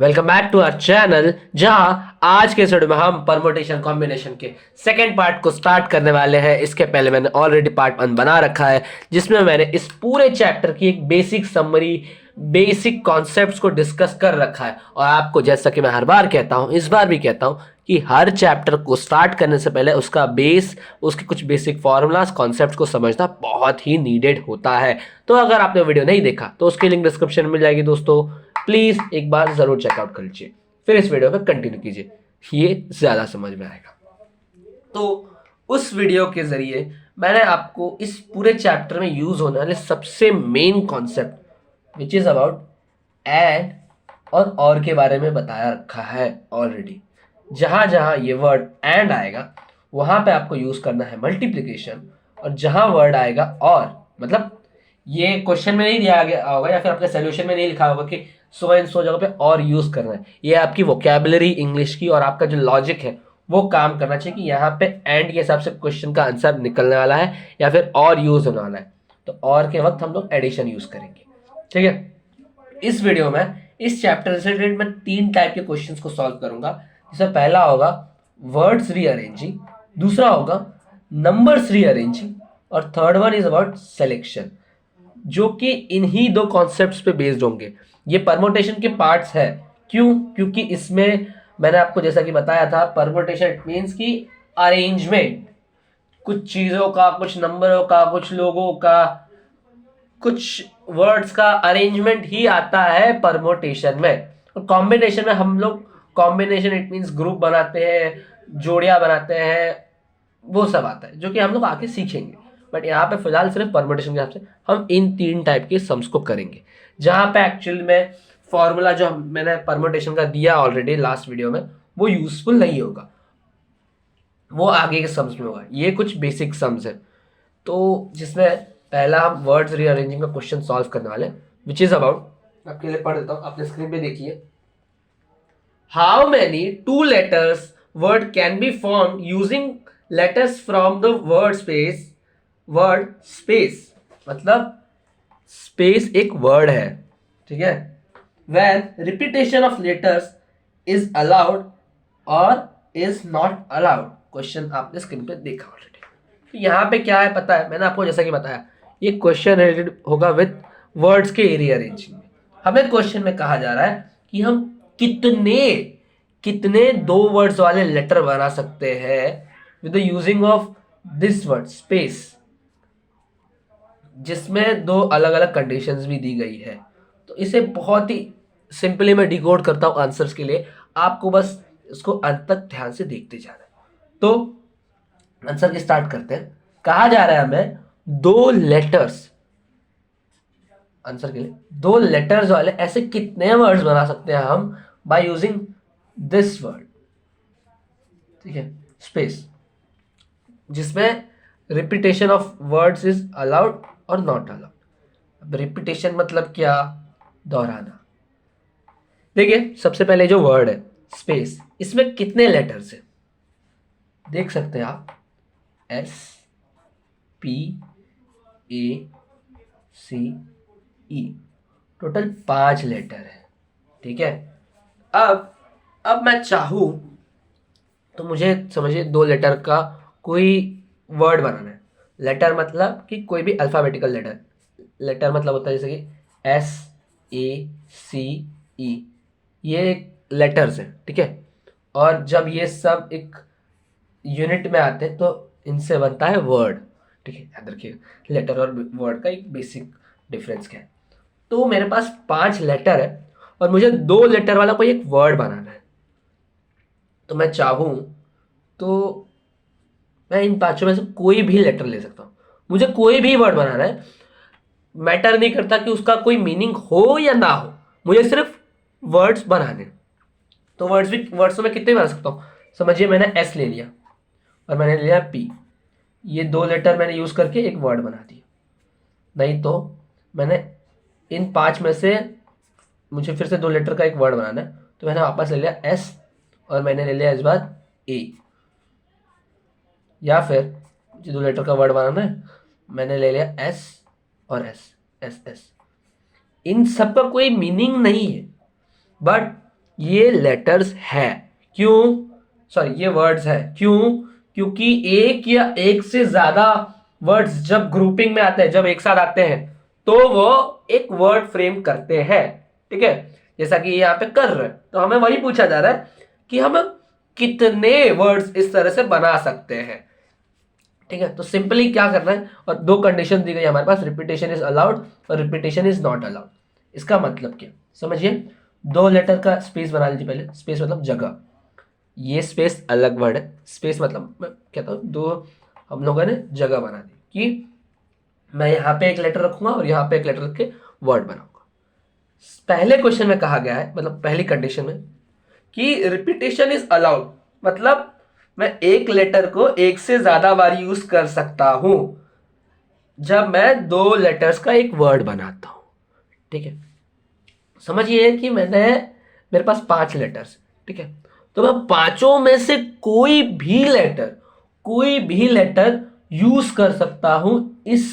Welcome back to our channel, जहां आज के एपिसोड में हम परमुटेशन कॉम्बिनेशन के सेकेंड पार्ट को स्टार्ट करने वाले हैं। इसके पहले मैंने ऑलरेडी पार्ट 1 बना रखा है, जिसमें मैंने इस पूरे चैप्टर की एक बेसिक समरी, बेसिक कॉन्सेप्ट्स को डिस्कस कर रखा है। और आपको, जैसा कि मैं हर बार कहता हूं, इस बार भी कहता हूं कि हर चैप्टर को स्टार्ट करने से पहले उसका बेस, उसके कुछ बेसिक फॉर्मूलाज, कॉन्सेप्ट्स को समझना बहुत ही नीडेड होता है। तो अगर आपने वीडियो नहीं देखा तो उसकी लिंक डिस्क्रिप्शन में मिल जाएगी दोस्तों, प्लीज एक बार जरूर चेकआउट कर लीजिए, फिर इस वीडियो पे कंटिन्यू कीजिए, ये ज्यादा समझ में आएगा। तो उस वीडियो के जरिए मैंने आपको इस पूरे चैप्टर में यूज होने वाले सबसे main concept which is about and और के बारे में बताया रखा है ऑलरेडी। जहां जहां ये वर्ड एंड आएगा वहां पे आपको यूज करना है मल्टीप्लिकेशन, और जहां वर्ड आएगा और, मतलब ये क्वेश्चन में नहीं दिया गया होगा या फिर आपके सोल्यूशन में नहीं लिखा होगा कि सो एंड सो जगह पे और यूज करना है। ये आपकी वोकैबुलरी इंग्लिश की और आपका जो लॉजिक है वो काम करना चाहिए कि यहाँ पे एंड के हिसाब से क्वेश्चन का आंसर निकलने वाला है या फिर और यूज होने वाला है। तो और के वक्त हम लोग एडिशन यूज करेंगे, ठीक है। इस वीडियो में इस चैप्टर से रिलेटेड मैं 3 टाइप के क्वेश्चंस को सॉल्व करूंगा। जिसमें पहला होगा वर्ड्स रीअरेंजिंग, दूसरा होगा नंबर्स रीअरेंजिंग, और third one is about selection, जो कि इन्हीं 2 कॉन्सेप्ट्स पे बेस्ड होंगे। ये परमुटेशन के पार्ट्स है। क्यों? क्योंकि इसमें मैंने आपको जैसा कि बताया था, परमुटेशन इट मीन्स की अरेंजमेंट, कुछ चीजों का, कुछ नंबरों का, कुछ लोगों का, कुछ वर्ड्स का अरेंजमेंट ही आता है परमुटेशन में। और कॉम्बिनेशन में हम लोग, कॉम्बिनेशन इट मीन्स ग्रुप बनाते हैं, जोड़ियां बनाते हैं, वो सब आता है जो कि हम लोग आके सीखेंगे। बट यहाँ पे फिलहाल सिर्फ परमुटेशन के हिसाब से हम इन 3 टाइप के सम्स को करेंगे। जहाँ पे एक्चुअल में फॉर्मूला जो मैंने परमुटेशन का दिया ऑलरेडी लास्ट वीडियो में, वो यूजफुल नहीं होगा, वो आगे के सम्स में होगा। ये कुछ बेसिक सम्स है। तो जिसमें पहला हम वर्ड्स रीअरेंजिंग का क्वेश्चन सॉल्व करने वाले, विच इज अबाउट, आपके लिए पढ़ देता हूँ, आपने स्क्रीन पे देखिए। How many 2 letters word can be form using letters from the word space. Word space मतलब स्पेस एक वर्ड है, ठीक है। When repetition of letters is allowed और इज नॉट अलाउड। क्वेश्चन आपने स्क्रीन पे देखा ऑलरेडी। तो यहाँ पे क्या है पता है, मैंने आपको जैसा कि बताया, ये क्वेश्चन रिलेटेड होगा विद वर्ड्स के रीअरेंजिंग में। हमें क्वेश्चन में कहा जा रहा है कि हम कितने कितने 2 वर्ड्स वाले लेटर बना सकते हैं with the using of this word space, जिसमें 2 अलग अलग कंडीशंस भी दी गई है। तो इसे बहुत ही सिंपली मैं डिकोड करता हूं आंसर्स के लिए, आपको बस इसको अंत तक ध्यान से देखते जाना है। तो आंसर की स्टार्ट करते हैं। कहा जा रहा है हमें 2 लेटर्स, आंसर के लिए 2 लेटर्स वाले ऐसे कितने वर्ड्स बना सकते हैं हम बाय यूजिंग दिस वर्ड, ठीक है, स्पेस, जिसमें repetition of words is allowed और नॉट अलाउड। अब रिपीटेशन मतलब क्या? दोहराना। देखिए सबसे पहले जो वर्ड है स्पेस, इसमें कितने लेटर्स हैं देख सकते हैं आप, S P A C E, total 5 letter है, ठीक है। अब मैं चाहूं तो मुझे समझिए 2 लेटर का कोई वर्ड बनाना है। लेटर मतलब कि कोई भी अल्फाबेटिकल लेटर, लेटर मतलब होता है जैसे कि एस ए सी ई, ये लेटर्स हैं, ठीक है। और जब ये सब एक यूनिट में आते हैं तो इनसे बनता है वर्ड, ठीक है। याद रखिए लेटर और वर्ड का एक बेसिक डिफरेंस क्या है। तो मेरे पास 5 लेटर है और मुझे 2 लेटर वाला कोई एक वर्ड बनाना है। तो मैं चाहूं तो मैं इन 5 में से कोई भी लेटर ले सकता हूं, मुझे कोई भी वर्ड बनाना है। मैटर नहीं करता कि उसका कोई मीनिंग हो या ना हो, मुझे सिर्फ वर्ड्स बनाने। तो वर्ड्स में कितने बना सकता हूँ? समझिए मैंने एस ले लिया और मैंने ले लिया पी, ये 2 लेटर मैंने यूज करके एक वर्ड बना दिया। नहीं तो मैंने इन 5 में से मुझे फिर से 2 लेटर का एक वर्ड बनाना है, तो मैंने वापस ले लिया एस और मैंने ले लिया इस बार ए। या फिर मुझे 2 लेटर का वर्ड बनाना है, मैंने ले लिया एस और एस, एस एस। इन सब का कोई मीनिंग नहीं है, बट ये लेटर्स है। क्यों? सॉरी, ये वर्ड्स है। क्यों? क्योंकि एक या एक से ज्यादा वर्ड्स जब ग्रुपिंग में आते हैं, जब एक साथ आते हैं, तो वो एक वर्ड फ्रेम करते हैं। ठीक है, जैसा कि यहाँ पे कर रहे हैं, तो हमें वही पूछा जा रहा है कि हम कितने वर्ड्स इस तरह से बना सकते हैं। ठीक है, तो सिंपली क्या करना है, और दो कंडीशन दी गई हमारे पास, रिपीटेशन इज अलाउड और रिपीटेशन इज नॉट अलाउड। इसका मतलब क्या समझिए, दो लेटर का स्पेस बना लीजिए पहले। स्पेस मतलब जगह, ये स्पेस अलग वर्ड है। स्पेस मतलब मैं कहता हूँ दो हम लोगों ने जगह बना दी कि मैं यहाँ पे एक लेटर रखूंगा और यहाँ पे एक लेटर रख के वर्ड बनाऊंगा। पहले क्वेश्चन में कहा गया है, मतलब पहली कंडीशन में, कि रिपीटेशन इज अलाउड, मतलब मैं एक लेटर को एक से ज्यादा बार यूज कर सकता हूं जब मैं दो लेटर्स का एक वर्ड बनाता हूं। ठीक है, समझिए कि मेरे पास 5 लेटर्स। ठीक है, तो मैं पांचों में से कोई भी लेटर यूज कर सकता हूं इस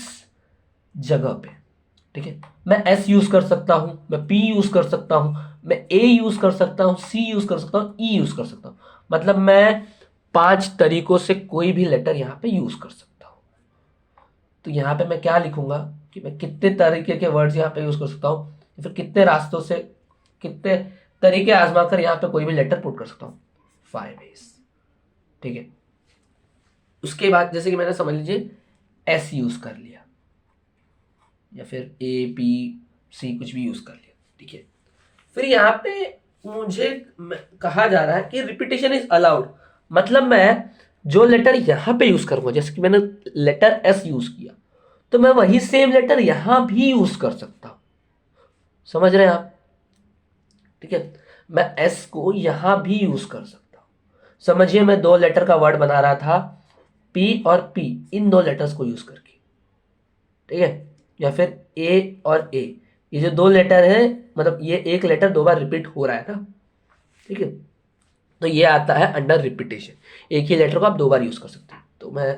जगह पे। ठीक है, मैं एस यूज कर सकता हूं, मैं पी यूज कर सकता हूं, मैं ए यूज कर सकता हूं, सी यूज कर सकता हूं, ई यूज कर सकता हूं। मतलब मैं 5 तरीकों से कोई भी लेटर यहां पे यूज कर सकता हूं। तो यहां पे मैं क्या लिखूंगा कि मैं कितने तरीके के वर्ड्स यहां पे यूज कर सकता हूं, या फिर कितने रास्तों से, कितने तरीके आजमा कर यहां पे कोई भी लेटर पुट कर सकता हूं। 5 ways। ठीक है, उसके बाद जैसे कि मैंने समझ लीजिए एस यूज कर लिया, या फिर ए पी सी कुछ भी यूज कर लिया। ठीक है, फिर यहाँ पे मुझे कहा जा रहा है कि रिपीटेशन इज अलाउड, मतलब मैं जो लेटर यहाँ पे यूज करूंगा, जैसे कि मैंने लेटर एस यूज किया, तो मैं वही सेम लेटर यहां भी यूज कर सकता हूं। समझ रहे हैं आप? ठीक है, मैं एस को यहां भी यूज कर सकता हूं। समझिए मैं दो लेटर का वर्ड बना रहा था, पी और पी, इन दो लेटर्स को यूज करके। ठीक है, या फिर ए और ए, ये जो दो लेटर है, मतलब ये एक लेटर दो बार रिपीट हो रहा है ना। ठीक है, तो ये आता है अंडर रिपीटेशन। एक ही लेटर को आप दो बार यूज कर सकते हैं। तो मैं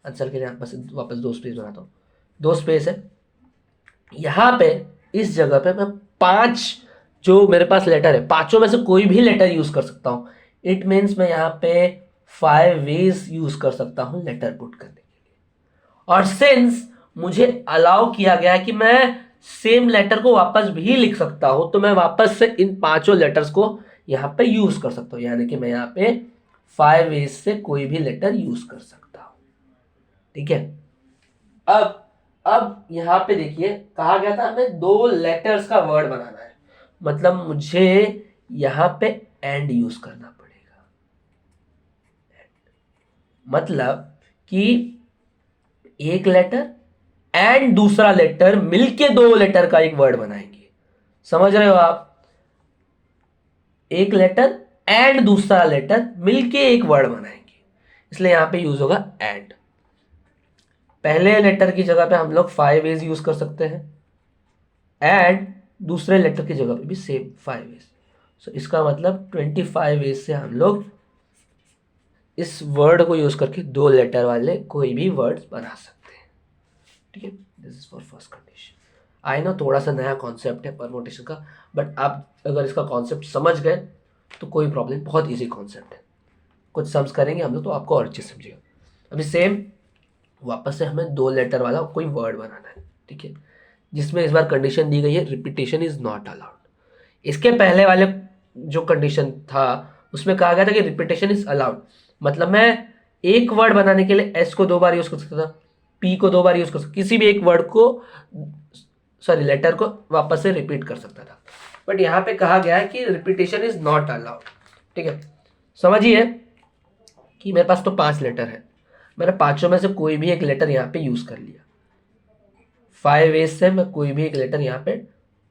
आंसर के लिए वापस दो स्पेस बनाता हूँ। दो स्पेस है यहाँ पे, इस जगह पे मैं 5 जो मेरे पास लेटर है, पांचों में से कोई भी लेटर यूज कर सकता हूँ। इट मीन्स मैं यहाँ पे 5 वेज यूज कर सकता हूँ लेटर पुट करने के लिए। और सिंस मुझे अलाउ किया गया है कि मैं सेम लेटर को वापस भी लिख सकता हूं, तो मैं वापस से इन पांचों लेटर्स को यहां पे यूज कर सकता हूं। यानी कि मैं यहां पे 5 वेज से कोई भी लेटर यूज कर सकता हूं। ठीक है, अब यहां पे देखिए कहा गया था हमें दो लेटर्स का वर्ड बनाना है, मतलब मुझे यहां पे एंड यूज करना पड़ेगा। मतलब कि एक लेटर एंड दूसरा लेटर मिलके दो लेटर का एक वर्ड बनाएंगे। समझ रहे हो आप? एक लेटर एंड दूसरा लेटर मिलके एक वर्ड बनाएंगे, इसलिए यहां पे यूज होगा एंड। पहले लेटर की जगह पे हम लोग 5 वेज यूज कर सकते हैं, एंड दूसरे लेटर की जगह पे भी सेम 5 वेज। सो इसका मतलब 25 वेज से हम लोग इस वर्ड को यूज करके दो लेटर वाले कोई भी वर्ड बना सकते हैं। ठीक है, this is for first condition. I know थोड़ा सा नया कॉन्सेप्ट है परमोटेशन का, बट आप अगर इसका कॉन्सेप्ट समझ गए तो कोई प्रॉब्लम, बहुत इजी कॉन्सेप्ट है। कुछ सम्स करेंगे हम लोग तो आपको और अच्छे से समझिएगा। अभी सेम वापस से हमें दो लेटर वाला कोई वर्ड बनाना है। ठीक है, जिसमें इस बार कंडीशन दी गई है रिपीटेशन इज नॉट अलाउड। इसके पहले वाले जो कंडीशन था उसमें कहा गया था कि रिपीटेशन इज अलाउड, मतलब मैं एक वर्ड बनाने के लिए एस को दो बार यूज कर सकता था, पी को दो बार यूज कर सकता, किसी भी एक वर्ड को, सॉरी लेटर को वापस से रिपीट कर सकता था। बट यहां पे कहा गया है कि रिपीटेशन इज नॉट अलाउड। ठीक है, समझिए कि मेरे पास तो 5 लेटर है, मैंने पांचों में से कोई भी एक लेटर यहाँ पे यूज कर लिया। 5 वेज से मैं कोई भी एक लेटर यहाँ पे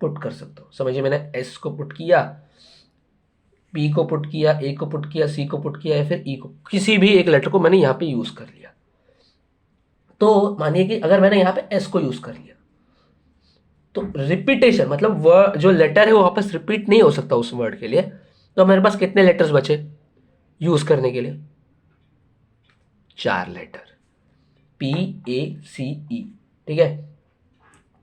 पुट कर सकता हूँ। समझिए मैंने एस को पुट किया, पी को पुट किया, ए को पुट किया, सी को पुट किया, या फिर ई को, किसी भी एक लेटर को मैंने यहाँ पे यूज कर लिया। तो मानिए कि अगर मैंने यहाँ पे एस को यूज कर लिया, तो रिपीटेशन मतलब वर्ड जो लेटर है वो वापस रिपीट नहीं हो सकता उस वर्ड के लिए। तो मेरे पास कितने लेटर्स बचे यूज करने के लिए? 4 लेटर, पी ए सी ई। ठीक है,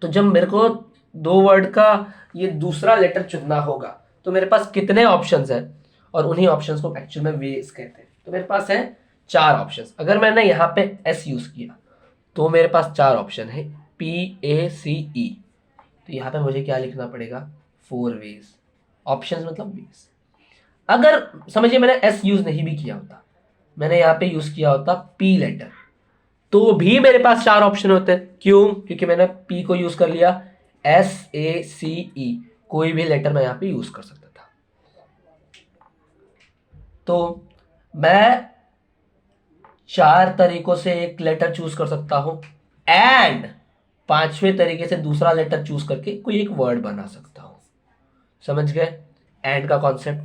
तो जब मेरे को दो वर्ड का ये दूसरा लेटर चुनना होगा, तो मेरे पास कितने ऑप्शंस हैं, और उन्हीं ऑप्शंस को एक्चुअल में वेज कहते हैं। तो मेरे पास है 4 ऑप्शंस। अगर मैंने यहाँ पे एस यूज किया तो मेरे पास 4 ऑप्शन है, PACE। तो यहाँ पे मुझे क्या लिखना पड़ेगा, 4 वेज। ऑप्शंस मतलब वेज। अगर समझिए मैंने एस यूज नहीं भी किया होता, मैंने यहाँ पे यूज किया होता पी लेटर, तो भी मेरे पास 4 ऑप्शन होते हैं। क्यों? क्योंकि मैंने पी को यूज कर लिया, SACE कोई भी लेटर मैं यहाँ पे यूज कर सकता था। तो मैं 4 तरीकों से एक लेटर चूज कर सकता हूं, एंड 5वें तरीके से दूसरा लेटर चूज करके कोई एक वर्ड बना सकता हूं। समझ गए एंड का कॉन्सेप्ट?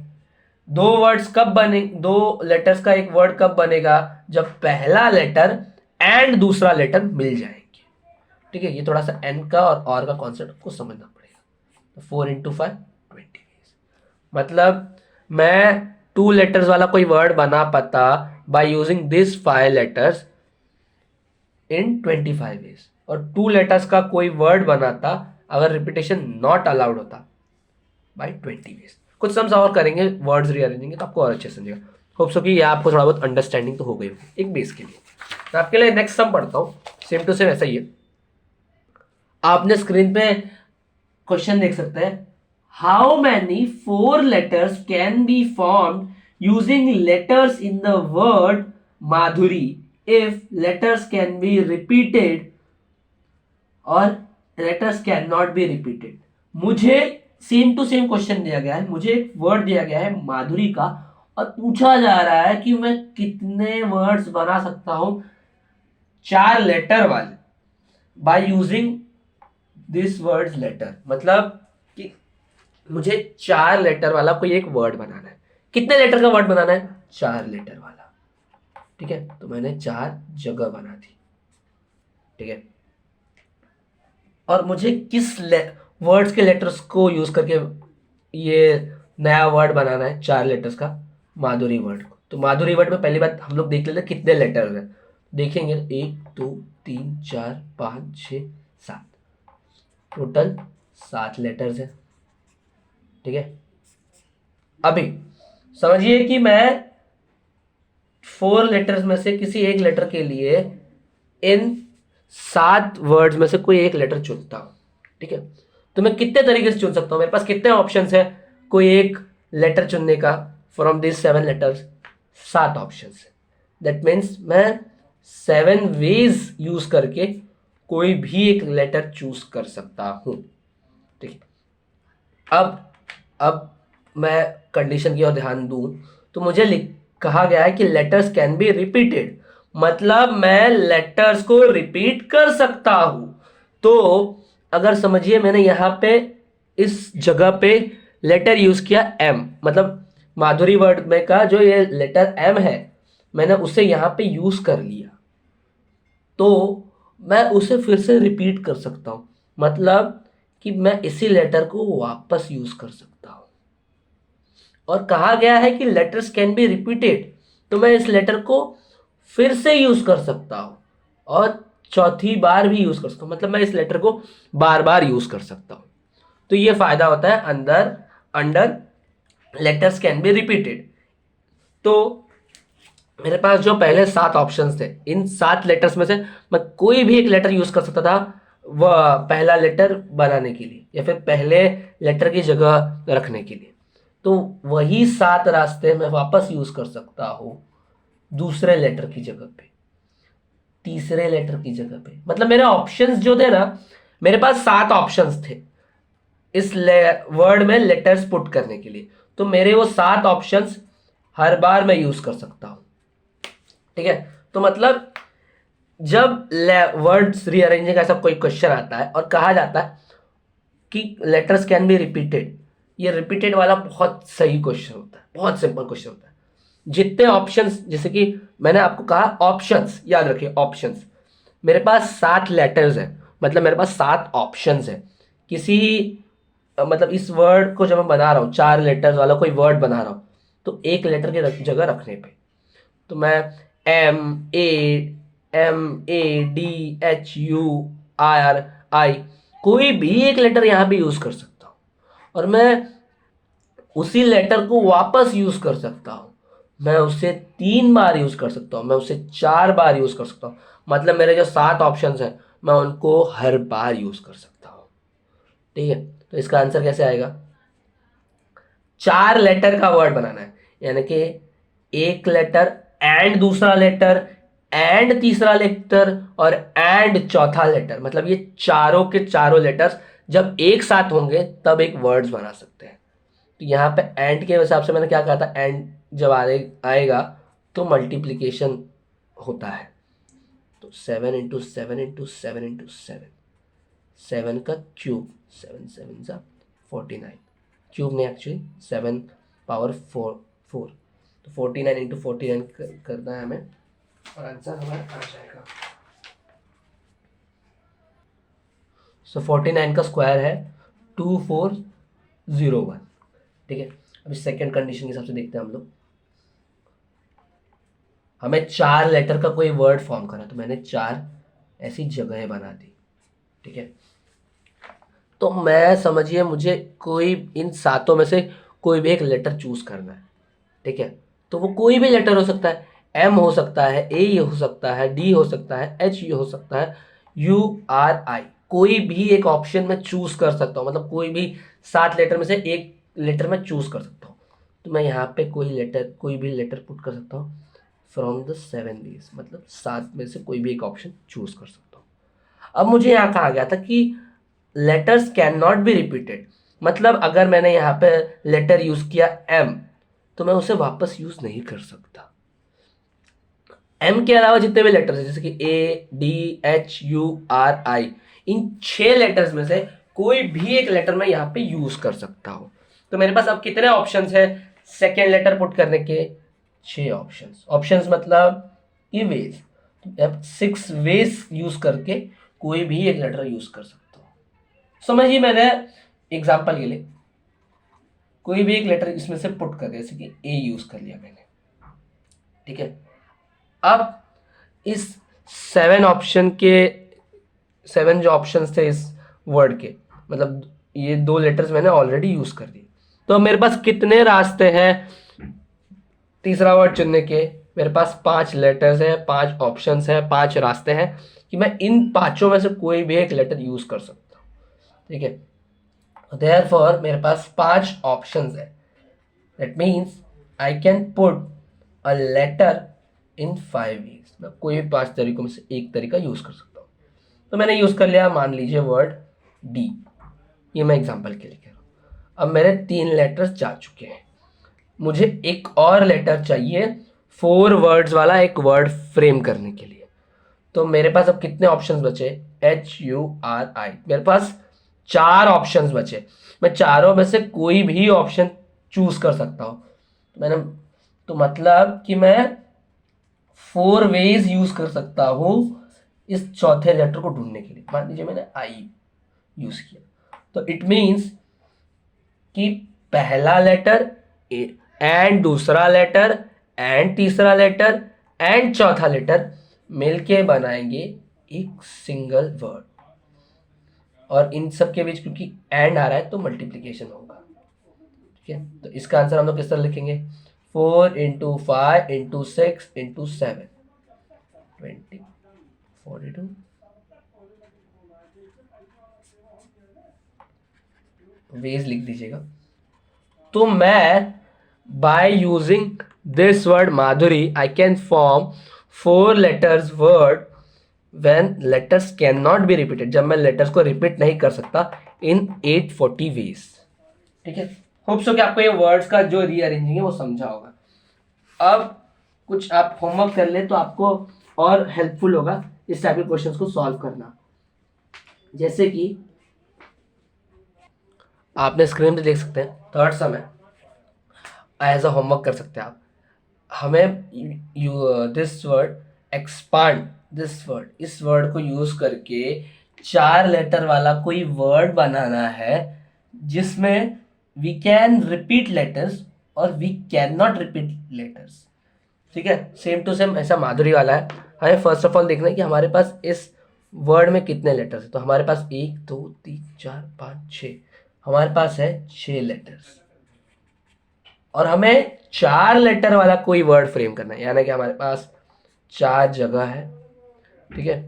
दो वर्ड्स कब बने, 2 लेटर्स का एक वर्ड कब बनेगा, जब पहला लेटर एंड दूसरा लेटर मिल जाएंगे। ठीक है, ये थोड़ा सा एन का और का कॉन्सेप्ट आपको समझना पड़ेगा। 4 × 5 20। मतलब मैं 2 लेटर्स वाला कोई वर्ड बना पाता by using this 5 letters in 25 ways, और 2 लेटर्स का कोई वर्ड बनाता अगर रिपीटेशन नॉट अलाउड होता बाय 20 वेज। कुछ सम्स और करेंगे, वर्ड्स रीअरेंजेंगे तो आपको और अच्छे समझेगा। होप सो कि ये आपको थोड़ा बहुत अंडरस्टैंडिंग तो हो गई होगी एक बेस के लिए। मैं आपके लिए नेक्स्ट सम पढ़ता हूँ, सेम टू सेम ऐसा ही है। आपने स्क्रीन पे क्वेश्चन देख सकते हैं, how many 4 letters can be formed using letters in the word Madhuri if letters can be repeated और letters can not be repeated. मुझे सेम टू सेम क्वेश्चन दिया गया है, मुझे एक वर्ड दिया गया है माधुरी का, और पूछा जा रहा है कि मैं कितने वर्ड्स बना सकता हूं 4 लेटर वाले by using this words letter. मतलब कि मुझे 4 लेटर वाला कोई एक वर्ड बनाना है। कितने लेटर का वर्ड बनाना है? 4 लेटर वाला। ठीक है, तो मैंने 4 जगह बना दी। ठीक है, और मुझे किस वर्ड्स के लेटर्स को यूज करके ये नया वर्ड बनाना है 4 लेटर्स का, माधुरी वर्ड को। तो माधुरी वर्ड में पहली बात हम लोग देख लेते हैं कितने लेटर्स हैं। देखेंगे 1 2 3 4 5 6 7, टोटल 7 लेटर्स हैं। ठीक है, अभी समझिए कि मैं 4 लेटर्स में से किसी एक लेटर के लिए इन 7 वर्ड्स में से कोई एक लेटर चुनता हूं। ठीक है, तो मैं कितने तरीके से चुन सकता हूं, मेरे पास कितने ऑप्शंस है कोई एक लेटर चुनने का? फ्रॉम दिस 7 लेटर्स 7 ऑप्शंस है। दैट मीन्स मैं 7 वेज यूज करके कोई भी एक लेटर चूज कर सकता हूं। ठीक है, अब मैं कंडीशन की ओर ध्यान दूं तो मुझे कहा गया है कि लेटर्स कैन बी रिपीटेड, मतलब मैं लेटर्स को रिपीट कर सकता हूं। तो अगर समझिए मैंने यहां पे इस जगह पे लेटर यूज किया M, मतलब माधुरी वर्ड में का जो ये लेटर M है मैंने उसे यहां पे यूज कर लिया, तो मैं उसे फिर से रिपीट कर सकता हूं। मतलब कि मैं इसी लेटर को वापस यूज कर सकता हूं। और कहा गया है कि लेटर्स कैन बी रिपीटेड, तो मैं इस लेटर को फिर से यूज कर सकता हूं और चौथी बार भी यूज कर सकता हूं। मतलब मैं इस लेटर को बार बार यूज कर सकता हूं। तो ये फायदा होता है under letters can be repeated. तो मेरे पास जो पहले 7 ऑप्शंस थे, इन 7 लेटर्स में से मैं कोई भी एक लेटर यूज कर सकता था वह पहला लेटर बनाने के लिए या फिर पहले लेटर की जगह रखने के लिए। तो वही 7 रास्ते मैं वापस यूज कर सकता हूं दूसरे लेटर की जगह पे, तीसरे लेटर की जगह पे। मतलब मेरे ऑप्शंस जो थे ना, मेरे पास 7 ऑप्शंस थे इस वर्ड में लेटर्स पुट करने के लिए, तो मेरे वो 7 ऑप्शंस हर बार मैं यूज कर सकता हूं। ठीक है, तो मतलब जब वर्ड्स रीअरेंजिंग का ऐसा कोई क्वेश्चन आता है और कहा जाता है कि लेटर्स कैन बी रिपीटेड, ये रिपीटेड वाला बहुत सही क्वेश्चन होता है, बहुत सिंपल क्वेश्चन होता है। जितने ऑप्शंस, जैसे कि मैंने आपको कहा ऑप्शंस, याद रखिए ऑप्शंस, मेरे पास 7 लेटर्स हैं, मतलब मेरे पास 7 ऑप्शंस है किसी मतलब इस वर्ड को जब मैं बना रहा हूँ 4 लेटर्स वाला कोई वर्ड बना रहा हूँ तो एक लेटर की जगह रखने पे, तो मैं MADHUR I कोई भी एक लेटर यहाँ पे यूज कर सकता हूँ और मैं उसी लेटर को वापस यूज कर सकता हूँ। मैं उसे 3 बार यूज कर सकता हूँ, मैं उसे 4 बार यूज कर सकता हूँ। मतलब मेरे जो 7 ऑप्शंस हैं मैं उनको हर बार यूज कर सकता हूँ। ठीक है, तो इसका आंसर कैसे आएगा? 4 लेटर का वर्ड बनाना है, यानी कि एक लेटर एंड दूसरा लेटर एंड तीसरा लेटर और एंड चौथा लेटर, मतलब ये चारों के चारों लेटर्स जब एक साथ होंगे तब एक वर्ड्स बना सकते हैं। तो यहाँ पे एंड के हिसाब से मैंने क्या कहा था, एंड जब आएगा तो मल्टीप्लीकेशन होता है। तो 7 × 7 × 7 × 7, 7 का क्यूब, 7 7 ज़ा 49, क्यूब नहीं एक्चुअली 7 पावर 4, तो 49 × 49 करना है हमें और आंसर हमारा आ जाएगा। सो 49 का स्क्वायर है 2401। ठीक है, अभी सेकेंड कंडीशन के हिसाब से देखते हैं हम लोग। हमें 4 लेटर का कोई वर्ड फॉर्म करा, तो मैंने 4 ऐसी जगह बना दी। ठीक है, तो मैं समझिए मुझे कोई इन सातों में से कोई भी एक लेटर चूज करना है। ठीक है, तो वो कोई भी लेटर हो सकता है, एम हो सकता है, ए हो सकता है, डी हो सकता है, एच हो सकता है, यू आर आई, कोई भी एक ऑप्शन में चूज कर सकता हूँ। मतलब कोई भी 7 लेटर में से एक लेटर में चूज कर सकता हूँ। तो मैं यहाँ पे कोई भी लेटर पुट कर सकता हूँ फ्रॉम द 7 वेज, मतलब 7 में से कोई भी एक ऑप्शन चूज कर सकता हूँ। अब मुझे यहाँ कहा गया था कि letters can not be repeated, मतलब अगर मैंने यहाँ पे लेटर यूज किया एम तो मैं उसे वापस यूज नहीं कर सकता। एम के अलावा जितने भी लेटर्स हैं जैसे कि A D H U are I, in 6 letters में से कोई भी एक लेटर मैं यहाँ पे यूज कर सकता हूँ। तो मेरे पास अब कितने ऑप्शंस हैं सेकेंड लेटर पुट करने के? 6 ऑप्शंस। ऑप्शंस मतलब ये वेज, तो अब 6 वेज यूज करके कोई भी एक लेटर यूज कर सकता हूँ। समझिए मैंने एग्जाम्पल के लिए कोई भी एक लेटर इसमें से पुट कर दिया, जैसे कि ए यूज कर लिया मैंने। ठीक है, अब इस 7 जो ऑप्शंस थे इस वर्ड के, मतलब ये 2 लेटर्स मैंने ऑलरेडी यूज कर दिए। तो मेरे पास कितने रास्ते हैं तीसरा वर्ड चुनने के? मेरे पास 5 लेटर्स हैं, 5 ऑप्शंस हैं, 5 रास्ते हैं कि मैं इन पांचों में से कोई भी एक लेटर यूज कर सकता हूँ। ठीक है, देयरफॉर मेरे पास 5 ऑप्शंस है। That means I can put a letter in 5 ways. मैं कोई भी 5 तरीकों में से एक तरीका यूज कर सकता हूँ। तो मैंने यूज कर लिया, मान लीजिए वर्ड डी, ये मैं एग्जांपल के लिए कह रहा हूँ। अब मेरे 3 लेटर्स जा चुके हैं, मुझे एक और लेटर चाहिए 4 वर्ड्स वाला एक वर्ड फ्रेम करने के लिए। तो मेरे पास अब कितने ऑप्शंस बचे? एच यू आर आई, मेरे पास 4 ऑप्शंस बचे। मैं चारों में से कोई भी ऑप्शन चूज कर सकता हूँ। मैंने तो मतलब कि मैं 4 वेज यूज कर सकता हूँ इस चौथे लेटर को ढूंढने के लिए। मान लीजिए मैंने आई यूज किया, तो इट मीन्स कि पहला लेटर एंड दूसरा लेटर एंड तीसरा लेटर एंड चौथा लेटर मिलके बनाएंगे एक सिंगल वर्ड, और इन सब के बीच क्योंकि एंड आ रहा है तो मल्टीप्लीकेशन होगा। ठीक है, तो इसका आंसर हम लोग किस तरह लिखेंगे? 4 × 5 × 6 × 7, 20, 42, वेज लिख दीजिएगा। तो मैं bye using this word Madhuri I can form 4 letters word when letters can not be repeated, जब मैं लेटर्स को रिपीट नहीं कर सकता इन 840 वेज। ठीक है, होप सो कि आपको ये वर्ड्स का जो रीअरेंजिंग है वो समझा होगा। अब कुछ आप होमवर्क कर ले तो आपको और हेल्पफुल होगा इस टाइप के क्वेश्चंस को सॉल्व करना। जैसे कि आपने स्क्रीन पे देख सकते हैं, थर्ड सम है, एज अ होमवर्क कर सकते हैं आप। हमें this word expand, this word, इस वर्ड को यूज करके 4 लेटर वाला कोई वर्ड बनाना है जिसमें वी कैन रिपीट लेटर्स और we can not repeat letters. ठीक है, सेम टू सेम ऐसा माधुरी वाला है। हमें फर्स्ट ऑफ ऑल देखना है कि हमारे पास इस वर्ड में कितने लेटर्स है। तो हमारे पास 1 2 3 4 5 6, हमारे पास है 6 लेटर्स। और हमें 4 लेटर वाला कोई वर्ड फ्रेम करना है, यानी कि हमारे पास 4 जगह है, ठीक है।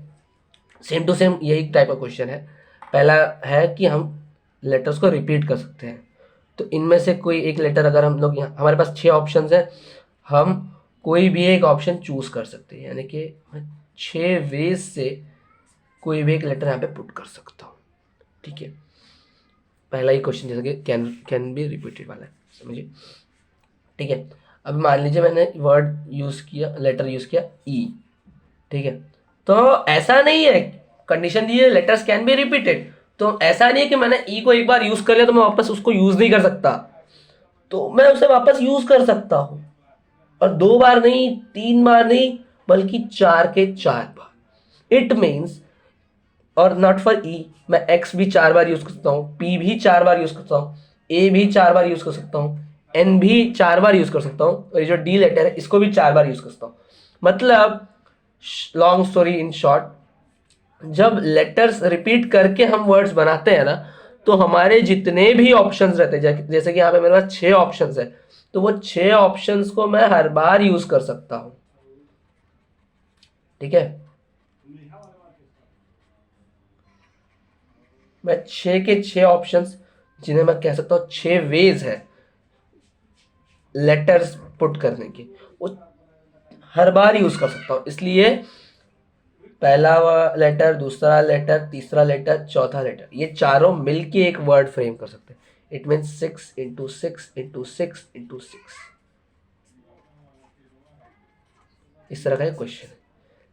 सेम टू सेम यही टाइप का क्वेश्चन है। पहला है कि हम लेटर्स को रिपीट कर सकते हैं, तो इनमें से कोई एक लेटर अगर हम लोग यहाँ, हमारे पास 6 ऑप्शंस है, हम कोई भी एक ऑप्शन चूज कर सकते हैं, यानी कि 6 वेज से कोई भी एक लेटर यहाँ पे पुट कर सकता हूँ, ठीक है। पहला ही क्वेश्चन जैसे कि कैन बी रिपीटेड वाला है, समझिए, ठीक है। अब मान लीजिए मैंने वर्ड यूज़ किया, लेटर यूज़ किया ई, ठीक है। तो ऐसा नहीं है, कंडीशन दी है लेटर्स कैन बी रिपीटेड, तो ऐसा नहीं है कि मैंने ई को एक बार यूज़ कर लिया तो मैं वापस उसको यूज़ नहीं कर सकता, तो मैं उसे वापस यूज़ कर सकता हूँ, और 2 बार नहीं, 3 बार नहीं, बल्कि 4 के 4 बार। इट मीन्स, और नॉट फॉर ई, मैं एक्स भी 4 बार यूज कर सकता हूँ, पी भी 4 बार यूज कर सकता हूँ, ए भी 4 बार यूज कर सकता हूँ, एन भी 4 बार यूज कर सकता हूँ, और ये जो डी लेटर है इसको भी 4 बार यूज कर सकता हूँ। मतलब लॉन्ग स्टोरी इन शॉर्ट, जब लेटर्स रिपीट करके हम वर्ड्स बनाते हैं ना, तो हमारे जितने भी ऑप्शंस रहते हैं, जैसे कि यहाँ पे मेरे पास 6 ऑप्शंस है, तो वो 6 ऑप्शंस को मैं हर बार यूज कर सकता हूँ, ठीक है। मैं 6 के 6 ऑप्शंस, जिन्हें मैं कह सकता हूँ 6 वेज है लेटर्स पुट करने की, वो हर बार यूज कर सकता हूँ। इसलिए पहला लेटर, दूसरा लेटर, तीसरा लेटर, चौथा लेटर, ये चारों मिलके एक वर्ड फ्रेम कर सकते हैं। It mean 6 into 6 into 6 into 6, इस तरह का एक क्वेश्चन है।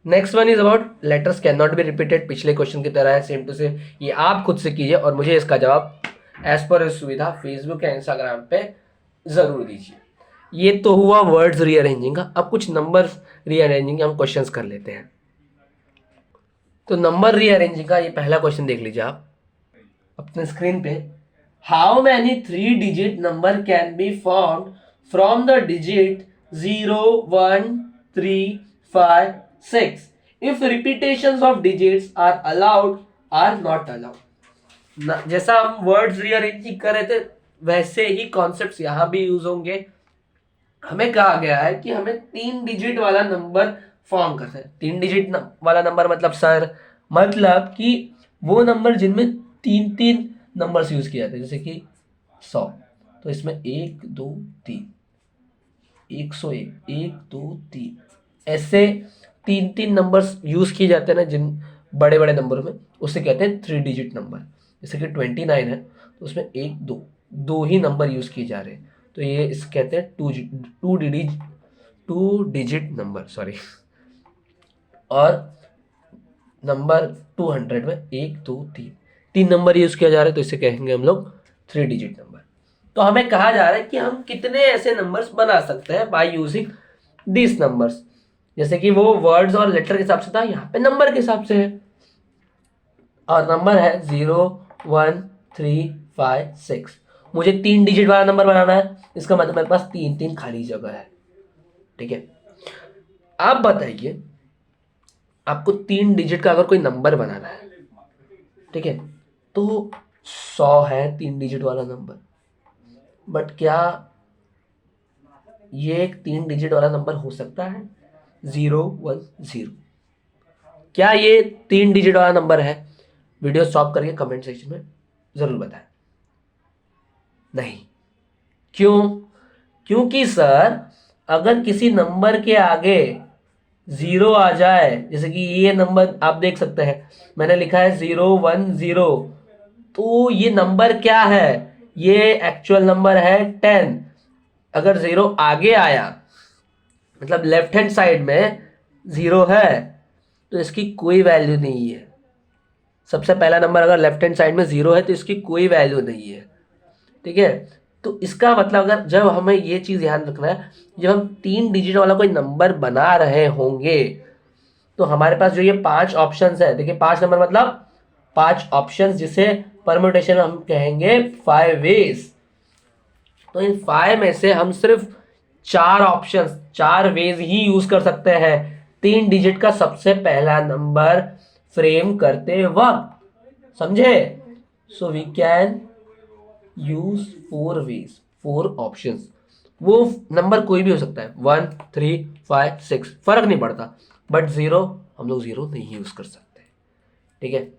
Next one is about letters can not be repeated, पिछले क्वेश्चन की तरह है, सेम टू सेम। ये आप खुद से कीजिए और मुझे इसका जवाब एज पर सुविधा फेसबुक या इंस्टाग्राम पे जरूर दीजिए। ये तो हुआ वर्ड्स रीअरेंजिंग का। अब कुछ नंबर्स रीअरेंजिंग के हम क्वेश्चंस कर लेते हैं। तो नंबर रीअरेंजिंग का ये पहला क्वेश्चन देख लीजिए आप अपने स्क्रीन पे। How many 3 digit number can be formed from the digit 0 1 3 5 6 if repetitions of digits are allowed or not allowed। जैसा हम वर्ड्स रीअरेंजिंग कर रहे थे वैसे ही कॉन्सेप्ट्स यहां भी यूज होंगे। हमें कहा गया है कि हमें 3 डिजिट वाला नंबर फॉर्म करना है। 3 डिजिट वाला नंबर मतलब सर, मतलब कि वो नंबर जिनमें 3 नंबर्स यूज किए जाते हैं, जैसे कि 100, तो इसमें 1 2 3, 101, 1 2 3, ऐसे 3 नंबर्स यूज किए जाते हैं ना जिन बड़े बड़े नंबरों में, उसे कहते हैं 3 डिजिट नंबर। जैसे कि 29 है तो उसमें 1 2 दो ही नंबर यूज किए जा रहे हैं, तो ये इस कहते हैं टू डिजिट नंबर, सॉरी। और नंबर 200 में 1 2 3 3 नंबर यूज किया जा रहा है, तो इसे कहेंगे हम लोग 3 डिजिट नंबर। तो हमें कहा जा रहा है कि हम कितने ऐसे नंबर्स बना सकते हैं बाय यूजिंग दिस नंबर्स। जैसे कि वो वर्ड्स और लेटर के हिसाब से था, यहाँ पे नंबर के हिसाब से है, और नंबर है 0 1 3 5 6। मुझे 3 डिजिट वाला नंबर बनाना है, इसका मतलब मेरे पास 3 खाली जगह है, ठीक है। आप बताइए, आपको 3 डिजिट का अगर कोई नंबर बनाना है, ठीक है, तो 100 है 3 डिजिट वाला नंबर, बट क्या ये एक 3 डिजिट वाला नंबर हो सकता है 0 1 0? क्या ये 3 डिजिट वाला नंबर है? वीडियो स्टॉप करके कमेंट सेक्शन में जरूर बताएं। नहीं। क्यों? क्योंकि सर अगर किसी नंबर के आगे 0 आ जाए, जैसे कि ये नंबर आप देख सकते हैं, मैंने लिखा है 0 1 0, तो ये नंबर क्या है? ये एक्चुअल नंबर है 10। अगर 0 आगे आया, मतलब लेफ्ट हैंड साइड में 0 है, तो इसकी कोई वैल्यू नहीं है। सबसे पहला नंबर अगर लेफ्ट हैंड साइड में 0 है तो इसकी कोई वैल्यू नहीं है, ठीक है। तो इसका मतलब अगर जब हमें ये चीज़ ध्यान रखना है, जब हम 3 डिजिट वाला कोई नंबर बना रहे होंगे, तो हमारे पास जो ये 5 ऑप्शंस है, देखिए 5 नंबर मतलब 5 ऑप्शंस, जिसे परम्यूटेशन हम कहेंगे 5 वेज। तो इन 5 में से हम सिर्फ 4 ऑप्शंस, 4 वेज ही यूज कर सकते हैं 3 डिजिट का सबसे पहला नंबर फ्रेम करते वक्त, समझे? So we can use 4 ways, 4 options. वो नंबर कोई भी हो सकता है, 1, 3, 5, 6 फर्क नहीं पड़ता, बट जीरो हम लोग जीरो नहीं यूज कर सकते। ठीक है,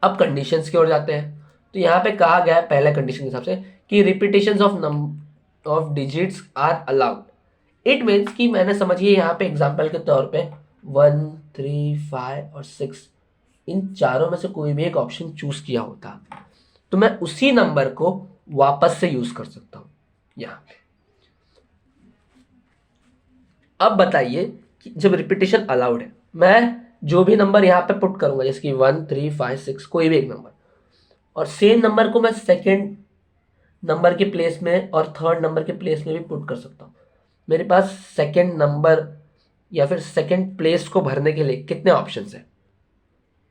अब कंडीशंस की ओर जाते हैं। तो यहाँ पे कहा गया है पहले कंडीशन के हिसाब से कि repetitions of digits are allowed. It means कि मैंने समझिए यहाँ पे एग्जांपल के तौर पे 1, 3, 5 और 6 इन चारों में से कोई भी एक ऑप्शन चूज किया होता तो मैं उसी नंबर को वापस से यूज कर सकता हूं यहाँ पे। अब बताइए कि जब रिपीटेशन अलाउड है, मैं जो भी नंबर यहाँ पे पुट करूंगा जैसे कि 1, 3, 5, 6 कोई भी एक नंबर, और सेम नंबर को मैं सेकेंड नंबर के प्लेस में और थर्ड नंबर के प्लेस में भी पुट कर सकता हूँ। मेरे पास सेकेंड नंबर या फिर सेकेंड प्लेस को भरने के लिए कितने ऑप्शंस हैं,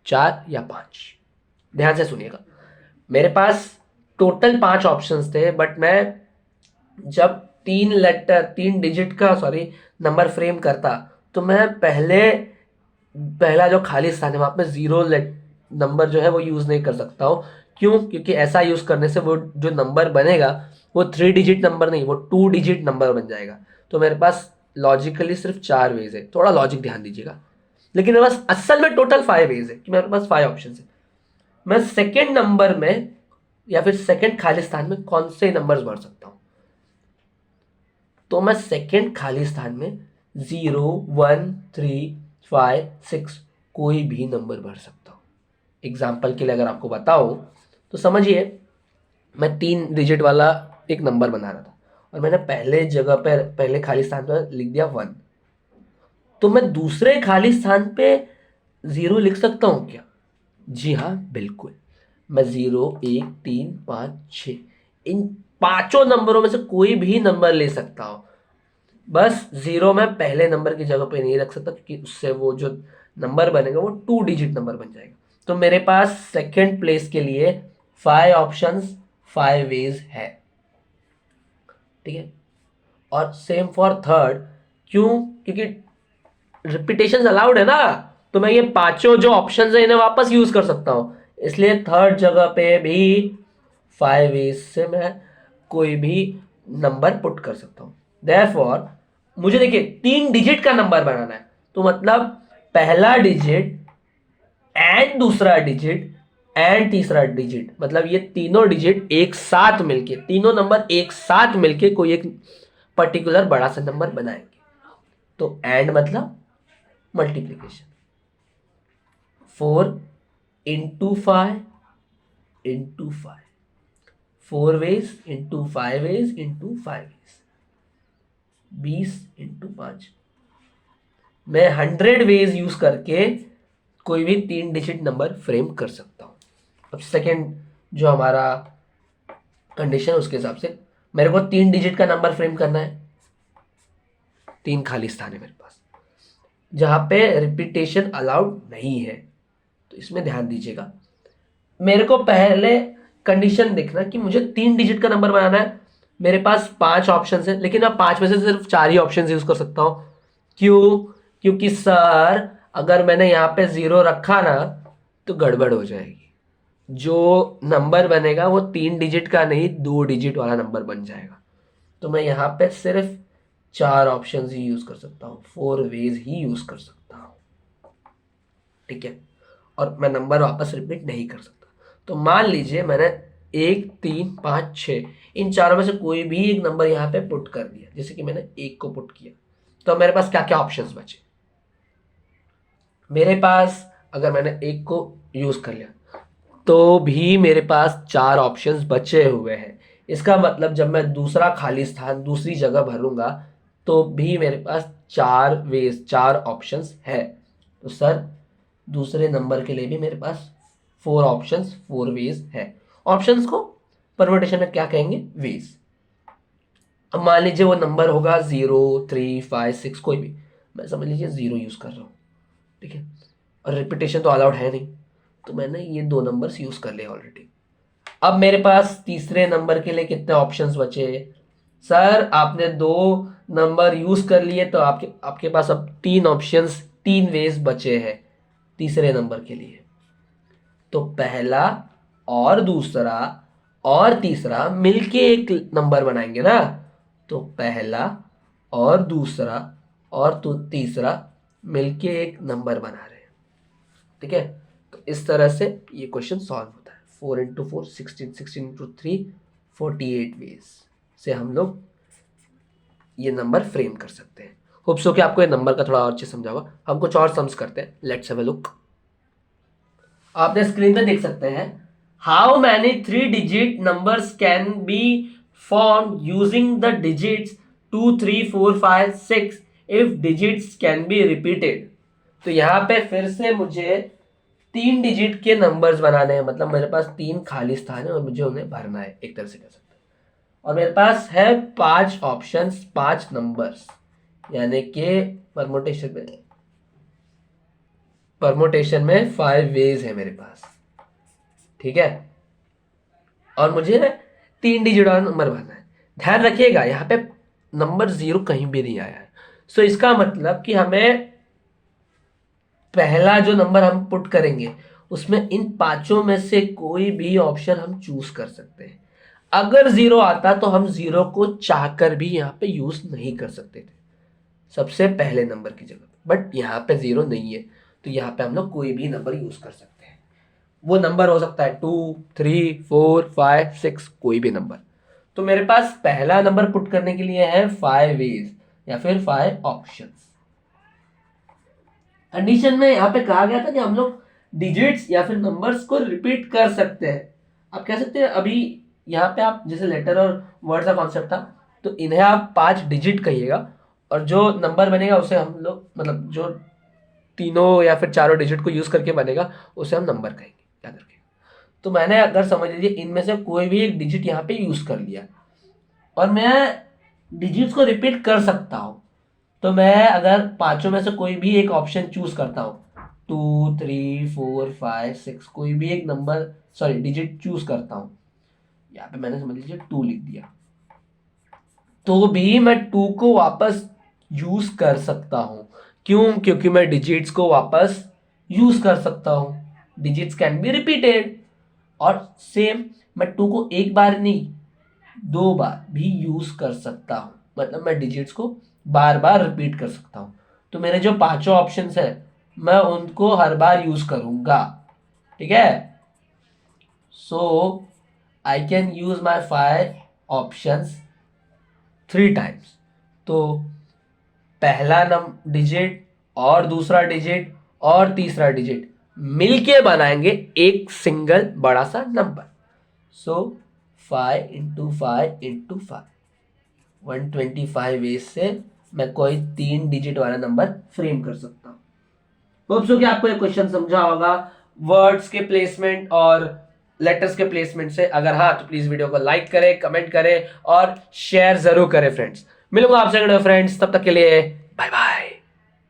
4 या 5? ध्यान से सुनिएगा, मेरे पास टोटल 5 ऑप्शंस थे, बट मैं जब 3 डिजिट का नंबर फ्रेम करता तो मैं पहला जो खाली स्थान है वहां पे जीरो नंबर जो है वो यूज नहीं कर सकता हूँ। क्यों? क्योंकि ऐसा यूज करने से वो जो नंबर बनेगा वो 3 डिजिट नंबर नहीं, वो 2 डिजिट नंबर बन जाएगा। तो मेरे पास लॉजिकली सिर्फ 4 वेज है, थोड़ा लॉजिक ध्यान दीजिएगा, लेकिन मेरे पास असल में टोटल 5 वेज है कि मेरे पास 5 ऑप्शन है। मैं सेकेंड नंबर में या फिर सेकेंड खाली स्थान में कौन से नंबर्स भर सकता हूं? तो मैं सेकेंड खाली स्थान में 0, 1, 3, 5, 6 कोई भी नंबर भर सकता हूं। एग्जाम्पल के लिए अगर आपको बताओ तो समझिए, मैं 3 डिजिट वाला एक नंबर बना रहा था और मैंने पहले जगह पर पहले खाली स्थान पर लिख दिया 1, तो मैं दूसरे खाली स्थान पे 0 लिख सकता हूं क्या? जी हाँ, बिल्कुल। मैं 0, 1, 3, 5, 6 इन पांचों नंबरों में से कोई भी नंबर ले सकता हूं। बस 0 मैं पहले नंबर की जगह पे नहीं रख सकता क्योंकि उससे वो जो नंबर बनेगा वो 2 डिजिट नंबर बन जाएगा। तो मेरे पास सेकेंड प्लेस के लिए 5 ऑप्शंस, 5 वेज है। ठीक है, और सेम फॉर थर्ड। क्यों? क्योंकि रिपीटेशन अलाउड है ना, तो मैं ये पांचों जो ऑप्शंस है इन्हें वापस यूज कर सकता हूं। इसलिए थर्ड जगह पे भी 5 वेज से मैं कोई भी नंबर पुट कर सकता हूं। देयरफॉर मुझे देखिए 3 डिजिट का नंबर बनाना है, तो मतलब पहला डिजिट एंड दूसरा डिजिट एंड तीसरा डिजिट, मतलब ये तीनों डिजिट एक साथ मिलके, तीनों नंबर एक साथ मिलके कोई एक पर्टिकुलर बड़ा सा नंबर बनाएंगे। तो एंड मतलब multiplication, 4 into 5 into 5, 4 ways into 5 ways into 5 ways, 20 into 5। मैं 100 वेज यूज करके कोई भी 3 डिजिट नंबर फ्रेम कर सकता हूं। अब सेकेंड जो हमारा कंडीशन है उसके हिसाब से मेरे को 3 डिजिट का नंबर फ्रेम करना है, 3 खाली स्थान है मेरे पास जहां पे रिपीटेशन अलाउड नहीं है। तो इसमें ध्यान दीजिएगा, मेरे को पहले कंडीशन देखना कि मुझे 3 डिजिट का नंबर बनाना है। मेरे पास 5 ऑप्शन है, लेकिन मैं 5 में से सिर्फ 4 ही ऑप्शन यूज कर सकता हूं। क्यों? क्योंकि सर अगर मैंने यहाँ पे 0 रखा ना तो गड़बड़ हो जाएगी, जो नंबर बनेगा वो 3 डिजिट का नहीं 2 डिजिट वाला नंबर बन जाएगा। तो मैं यहाँ पे सिर्फ 4 ऑप्शंस ही यूज कर सकता हूँ, 4 वेज ही यूज कर सकता हूँ। ठीक है, और मैं नंबर वापस रिपीट नहीं कर सकता। तो मान लीजिए मैंने 1, 3, 5, 6 इन चारों में से कोई भी एक नंबर यहाँ पे पुट कर दिया, जैसे कि मैंने 1 को पुट किया, तो मेरे पास क्या क्या ऑप्शंस बचे? मेरे पास अगर मैंने 1 को यूज कर लिया तो भी मेरे पास 4 ऑप्शंस बचे हुए हैं। इसका मतलब जब मैं दूसरा खाली स्थान दूसरी जगह भरूंगा तो भी मेरे पास 4 वेज 4 ऑप्शंस है। तो सर दूसरे नंबर के लिए भी मेरे पास 4 ऑप्शंस 4 वेज है। ऑप्शंस को परमुटेशन में क्या कहेंगे? वेज। अब मान लीजिए वो नंबर होगा 0, 3, 5, 6 कोई भी, मैं समझ लीजिए 0 यूज कर रहा हूँ। ठीक है, और रिपीटेशन तो अलाउड है नहीं, तो मैंने ये 2 नंबर्स यूज कर लिए ऑलरेडी। अब मेरे पास तीसरे नंबर के लिए कितने ऑप्शंस बचे? सर आपने 2 नंबर यूज कर लिए तो आपके आपके पास अब 3 ऑप्शंस 3 वेज बचे हैं तीसरे नंबर के लिए। तो पहला और दूसरा और तीसरा मिलके एक नंबर बनाएंगे ना, तो पहला और दूसरा और तो तीसरा मिलके एक नंबर बना रहे हैं, ठीक है। तो इस तरह से ये क्वेश्चन सॉल्व होता है। 4 इंटू 4 16, 16 इंटू 3 48 वेज से हम लोग ये नंबर फ्रेम कर सकते हैं। होप सो कि आपको ये नंबर का थोड़ा और अच्छे समझा होगा। हम कुछ और सम्स करते हैं, लेट्स हैव अ लुक। आपने स्क्रीन पे देख सकते हैं, how many 3 digit numbers can be form using the digits 2 3 4 5 6 if digits can be repeated. तो यहाँ पे फिर से मुझे 3 डिजिट के नंबर्स बनाने हैं, मतलब मेरे पास 3 खाली स्थान है और मुझे उन्हें भरना है, एक तरह से कह सकते हैं। और मेरे पास है 5 ऑप्शंस, 5 नंबर्स, यानी कि परमोटेशन में 5 वेज है मेरे पास, ठीक है। और मुझे 3 डिजिट वाला नंबर भरना है। ध्यान रखिएगा यहाँ पे नंबर 0 कहीं भी नहीं आया है। सो इसका मतलब कि हमें पहला जो नंबर हम पुट करेंगे उसमें इन पांचों में से कोई भी ऑप्शन हम चूज कर सकते हैं। अगर 0 आता तो हम 0 को चाहकर भी यहाँ पे यूज नहीं कर सकते थे सबसे पहले नंबर की जगह, बट यहाँ पे 0 नहीं है तो यहाँ पे हम लोग कोई भी नंबर यूज कर सकते हैं। वो नंबर हो सकता है 2 3 4 5 6, कोई भी नंबर। तो मेरे पास पहला नंबर पुट करने के लिए है 5 वेज या फिर 5 ऑप्शंस। कंडीशन में यहाँ पे कहा गया था कि हम लोग डिजिट्स या फिर नंबर्स को रिपीट कर सकते हैं। आप कह सकते हैं अभी यहाँ पे आप जैसे लेटर और वर्ड का कॉन्सेप्ट था, तो इन्हें आप 5 डिजिट कहिएगा और जो नंबर बनेगा उसे हम लोग, मतलब जो तीनों या फिर चारों डिजिट को यूज करके बनेगा उसे हम नंबर कहेंगे, याद रखिएगा। तो मैंने अगर समझ लीजिए इनमें से कोई भी एक डिजिट यहाँ पे यूज कर लिया और मैं डिजिट्स को रिपीट कर सकता हूँ, तो मैं अगर पांचों में से कोई भी एक ऑप्शन चूज करता हूँ, 2 3 4 5 6, कोई भी एक नंबर सॉरी डिजिट चूज करता हूँ, यहाँ पे मैंने समझ लीजिए 2 लिख दिया, तो भी मैं 2 को वापस यूज कर सकता हूँ। क्यों? क्योंकि मैं डिजिट्स को वापस यूज कर सकता हूँ, डिजिट्स कैन बी रिपीटेड। और सेम मैं 2 को एक बार नहीं 2 बार भी यूज कर सकता हूँ, मतलब मैं डिजिट्स को बार बार रिपीट कर सकता हूँ। तो मेरे जो पांचों ऑप्शंस है मैं उनको हर बार यूज करूंगा, ठीक है। So I can use my 5 options 3 times. तो पहला डिजिट और दूसरा डिजिट और तीसरा डिजिट मिलके बनाएंगे एक सिंगल बड़ा सा नंबर। सो 5 इंटू 5 इंटू 5 125 वेज से मैं कोई 3 डिजिट वाला नंबर फ्रेम कर सकता हूँ। होप सो कि आपको ये क्वेश्चन समझा होगा वर्ड्स के प्लेसमेंट और लेटर्स के प्लेसमेंट से। अगर हाँ तो प्लीज वीडियो को लाइक करें, कमेंट करें और शेयर जरूर करें फ्रेंड्स। मिलूंगा आपसे फ्रेंड्स, तब तक के लिए बाय बाय।